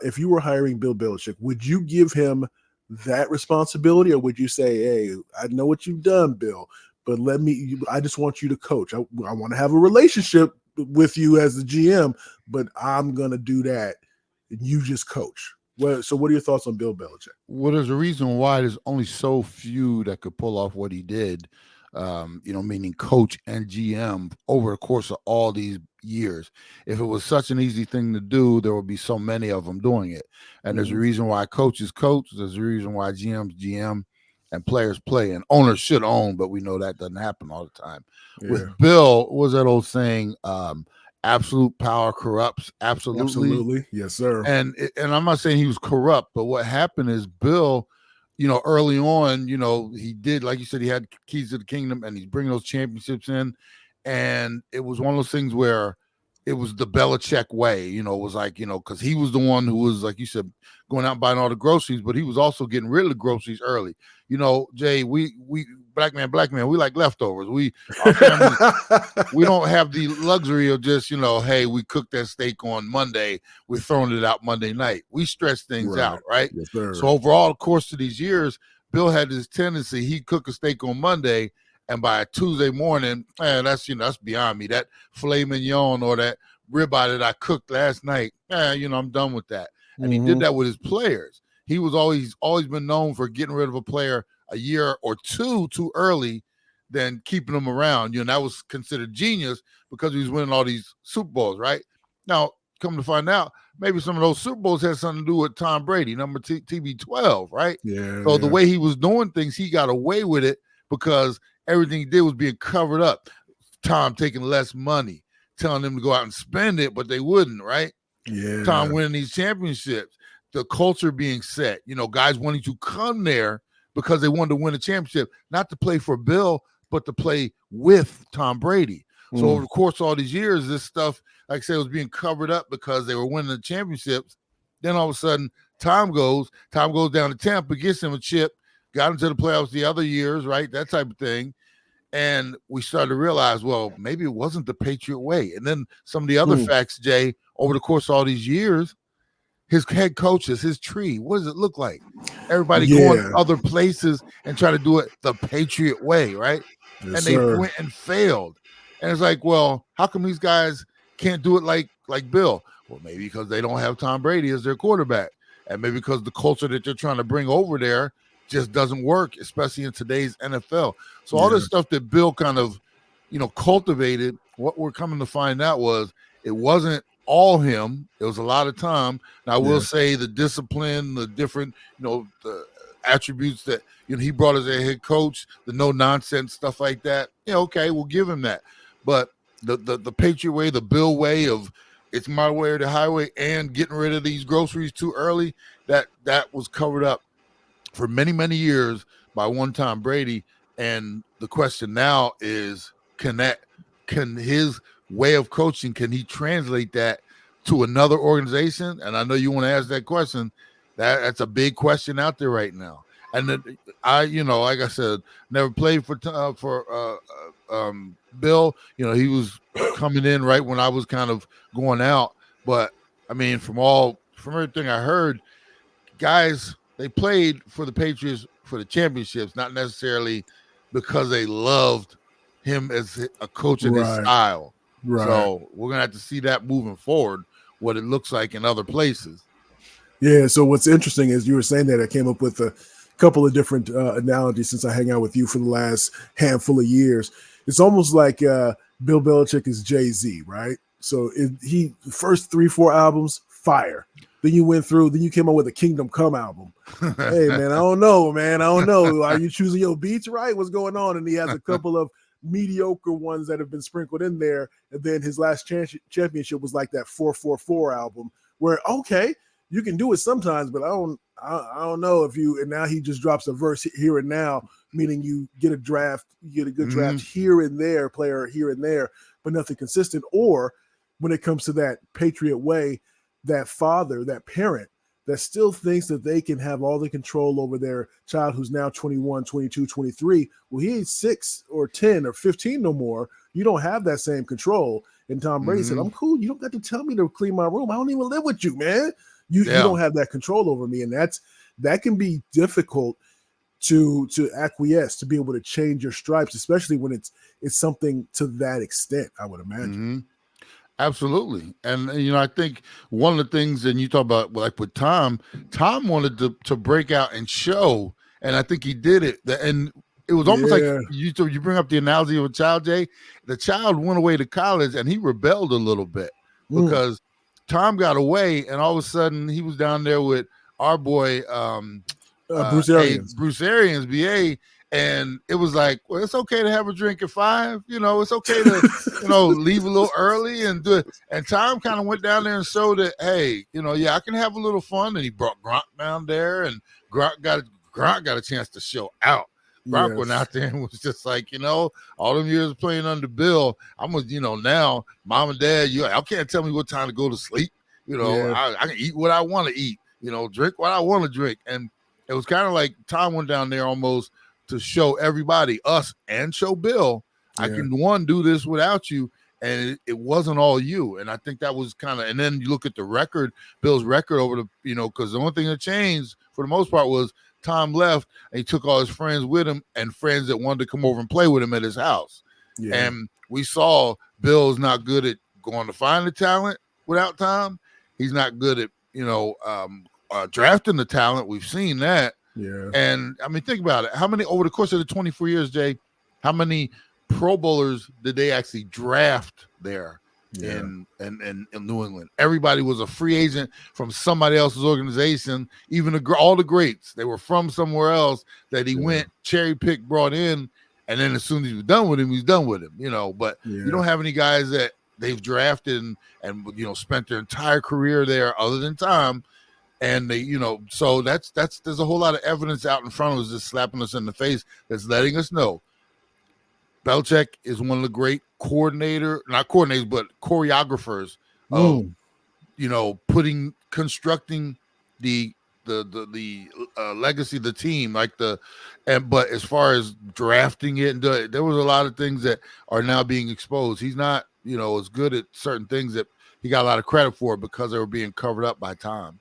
if you were hiring Bill Belichick, would you give him that responsibility, or would you say, "Hey, I know what you've done, Bill, but I just want you to coach. I want to have a relationship with you as the GM, but I'm gonna do that, and you just coach." So what are your thoughts on Bill Belichick? Well, there's a reason why there's only so few that could pull off what he did, meaning coach and GM over the course of all these years. If it was such an easy thing to do, there would be so many of them doing it. And there's a reason why coaches coach, there's a reason why GMs GM, and players play, and owners should own, but we know that doesn't happen all the time. Yeah. With Bill, what was that old saying? Absolute power corrupts. Absolutely, yes, sir. And I'm not saying he was corrupt, but what happened is Bill, early on, he did, like you said, he had keys to the kingdom, and he's bringing those championships in, and it was one of those things where it was the Belichick way. It was like, because he was the one who was, like you said, going out and buying all the groceries, but he was also getting rid of the groceries early. Jay, we black man, we like leftovers. Our family, we don't have the luxury of just, hey, we cooked that steak on Monday, we're throwing it out Monday night. We stretch things out, right? Yes, sir. So overall, the course of these years, Bill had this tendency, he'd cook a steak on Monday, and by Tuesday morning, that's beyond me. That filet mignon or that ribeye that I cooked last night, I'm done with that. And he did that with his players. He was always been known for getting rid of a player a year or two too early than keeping them around. And that was considered genius because he was winning all these Super Bowls, right? Now, come to find out, maybe some of those Super Bowls had something to do with Tom Brady, number TB12, right? Yeah. So the way he was doing things, he got away with it because everything he did was being covered up. Tom taking less money, telling them to go out and spend it, but they wouldn't, right? Yeah. Tom winning these championships, the culture being set, guys wanting to come there because they wanted to win a championship, not to play for Bill, but to play with Tom Brady. So over the course of all these years, this stuff, like I said, was being covered up because they were winning the championships. Then all of a sudden, Tom goes down to Tampa, gets him a chip, got into the playoffs the other years, right? That type of thing. And we started to realize, well, maybe it wasn't the Patriot way. And then some of the other facts, Jay, over the course of all these years, his head coaches, his tree, what does it look like? Everybody going other places and try to do it the Patriot way, right? Yes, and they sir. went and failed. And it's like, well, how come these guys can't do it like Bill? Well, maybe because they don't have Tom Brady as their quarterback. And maybe because the culture that they're trying to bring over there just doesn't work, especially in today's NFL. So all this stuff that Bill kind of, cultivated, what we're coming to find out was it wasn't all him. It was a lot of Tom. And I will say the discipline, the different, the attributes that, he brought as a head coach, the no nonsense stuff like that. Okay, we'll give him that. But the Patriot way, the Bill way of it's my way or the highway, and getting rid of these groceries too early, that was covered up for many, many years by one Tom Brady. And the question now is, can his way of coaching, can he translate that to another organization? And I know you want to ask that question. That's a big question out there right now. And like I said, never played for Bill. He was coming in right when I was kind of going out. But I mean, from everything I heard, guys, they played for the Patriots for the championships, not necessarily because they loved him as a coach in his style. Right. So we're going to have to see that moving forward, what it looks like in other places. Yeah, so what's interesting is you were saying that I came up with a couple of different analogies since I hang out with you for the last handful of years. It's almost like Bill Belichick is Jay-Z, right? So he first 3-4 albums, fire. Then you came up with a Kingdom Come album. Hey, man, I don't know. Are you choosing your beats right? What's going on? And he has a couple of mediocre ones that have been sprinkled in there. And then his last championship was like that 4-4-4 album where, okay, you can do it sometimes, but I don't know if you, and now he just drops a verse here and now, meaning you get a good draft here and there, player here and there, but nothing consistent. Or when it comes to that Patriot way, that father, that parent that still thinks that they can have all the control over their child who's now 21, 22, 23. Well, he ain't 6 or 10 or 15 no more. You don't have that same control. And Tom Brady said, I'm cool. You don't got to tell me to clean my room. I don't even live with you, man. You don't have that control over me, and that can be difficult to acquiesce, to be able to change your stripes, especially when it's something to that extent, I would imagine. Mm-hmm. Absolutely. And I think one of the things, and you talk about like with Tom wanted to break out and show, and I think he did it. And it was almost like you bring up the analogy of a child, Jay. The child went away to college and he rebelled a little bit because Tom got away, and all of a sudden he was down there with our boy Bruce Arians. Bruce Arians, BA. And it was like, well, it's okay to have a drink at 5. It's okay to, leave a little early and do it. And Tom kind of went down there and showed that, hey, I can have a little fun. And he brought Gronk down there, and Gronk got a chance to show out. Gronk went out there and was just like, all them years playing under Bill, I'm with, now mom and dad, I can't tell me what time to go to sleep. I can eat what I want to eat, drink what I want to drink. And it was kind of like Tom went down there almost to show everybody, us and show Bill, I can do this without you, and it wasn't all you. And I think that was kind of, and then you look at the record, Bill's record over the, because the only thing that changed for the most part was Tom left and he took all his friends with him and friends that wanted to come over and play with him at his house. And we saw Bill's not good at going to find the talent without Tom. He's not good at, drafting the talent. We've seen that. Yeah. And I mean, think about it. How many over the course of the 24 years, Jay, how many Pro Bowlers did they actually draft there in New England? Everybody was a free agent from somebody else's organization. Even all the greats, they were from somewhere else that he went cherry picked, brought in, and then as soon as he was done with him, he's done with him. But you don't have any guys that they've drafted and spent their entire career there other than Tom. And they, so there's a whole lot of evidence out in front of us, just slapping us in the face, that's letting us know Belichick is one of the great not coordinators, but choreographers of, constructing the legacy of the team, but as far as drafting it, there was a lot of things that are now being exposed. He's not, as good at certain things that he got a lot of credit for because they were being covered up by Tom.